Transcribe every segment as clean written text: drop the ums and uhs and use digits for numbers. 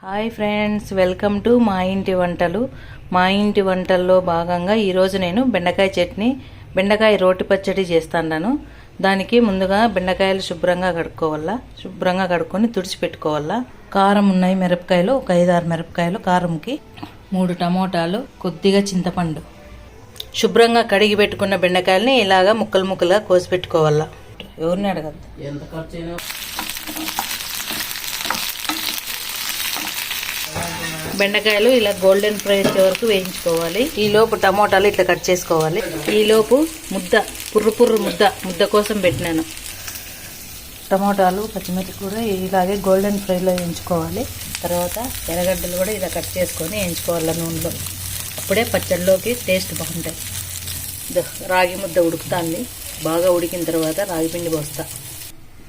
Hi friends, welcome to మా ఇంటి వంటలు. మా ఇంటి వంటల్లో భాగంగా ఈరోజు నేను బెండకాయ చట్నీ, బెండకాయ రోటి పచ్చడి చేస్తాను. దానికి ముందుగా బెండకాయలు శుభ్రంగా కడుక్కొని తుడిచిపెట్టుకోవాలా. కారం ఉన్నాయి మిరపకాయలు, ఒక 5-6 మిరపకాయలు కారంకి, 3 టమోటాలు, కొద్దిగా చింతపండు. శుభ్రంగా కడిగి పెట్టుకున్న బెండకాయలని ఇలాగా ముక్కలుగా కోసి పెట్టుకోవాలా. ఎవరిని అడగద్దు. ఎంత ఖర్చు బెండకాయలు ఇలా గోల్డెన్ ఫ్రై వచ్చే వరకు వేయించుకోవాలి. ఈ లోపు టమోటాలు ఇట్లా కట్ చేసుకోవాలి. ఈ లోపు పుర్రు ముద్ద కోసం పెట్టినాను. టమోటాలు, పచ్చిమిర్చి కూడా ఇలాగే గోల్డెన్ ఫ్రైలో వేయించుకోవాలి. తర్వాత ఎర్రగడ్డలు కూడా ఇలా కట్ చేసుకొని వేయించుకోవాలి నూనెలో. అప్పుడే పచ్చడిలోకి టేస్ట్ బాగుంటాయి. రాగి ముద్ద ఉడుకుతాంది. బాగా ఉడికిన తర్వాత రాగి పిండి పోస్తా.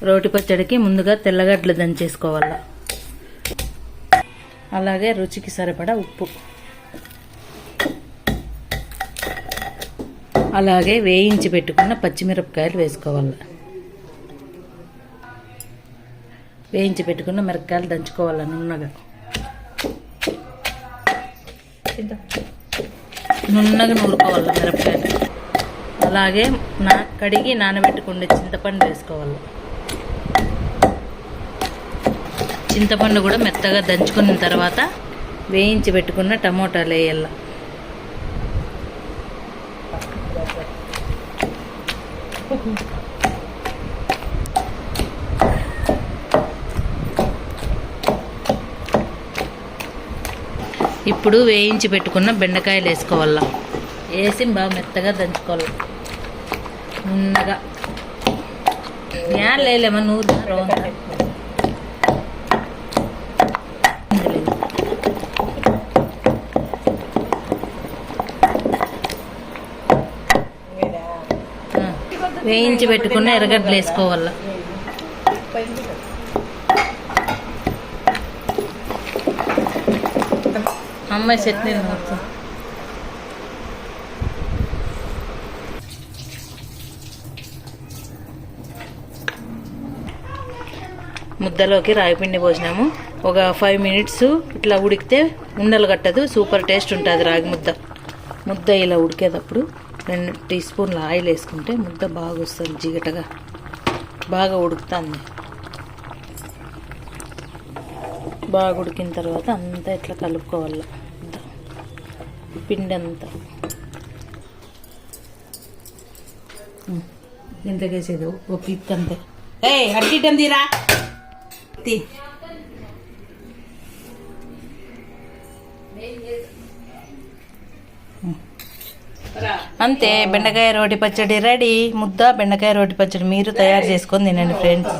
రోటి పచ్చడికి ముందుగా తెల్లగడ్డలు దంచేసుకోవాలి. అలాగే రుచికి సరిపడా ఉప్పు, అలాగే వేయించి పెట్టుకున్న పచ్చిమిరపకాయలు వేసుకోవాలి. వేయించి పెట్టుకున్న మిరపకాయలు దంచుకోవాలి నున్నగా నూరుకోవాలి మిరపకాయలు. అలాగే కడిగి నానబెట్టుకునే చింతపండు వేసుకోవాలి. చింతపండు కూడా మెత్తగా దంచుకున్న తర్వాత వేయించి పెట్టుకున్న టమోటాలు వేయాల. ఇప్పుడు వేయించి పెట్టుకున్న బెండకాయలు వేసుకోవాలా. వేసి బాగా మెత్తగా దంచుకోవాలి నున్నగా. లేలేమా నూరు రౌండ్. వేయించి పెట్టుకున్న ఎర్రగడ్డలు వేసుకోవాల. అమ్మాయి చట్నీ ముద్దలోకి రాగిపిండి పోసినాము. ఒక 5 మినిట్స్ ఇట్లా ఉడికితే ఉండలు కట్టదు, సూపర్ టేస్ట్ ఉంటుంది రాగి ముద్ద. ఇలా ఉడికేటప్పుడు 2 టీ స్పూన్ల ఆయిల్ వేసుకుంటే ముద్ద బాగా వస్తుంది, జిగటగా బాగా ఉడుకుతుంది. బాగా ఉడికిన తర్వాత అంతా ఇట్లా కలుపుకోవాలి. పిండి అంతా ఇంతకేసేది ఒక పిక్ అంతే. అడ్డిటం తీరా తీ. అంతే, బెండకాయ రోటి పచ్చడి రెడీ. బెండకాయ రోటి పచ్చడి మీరు తయారు చేసుకొని తినండి ఫ్రెండ్స్.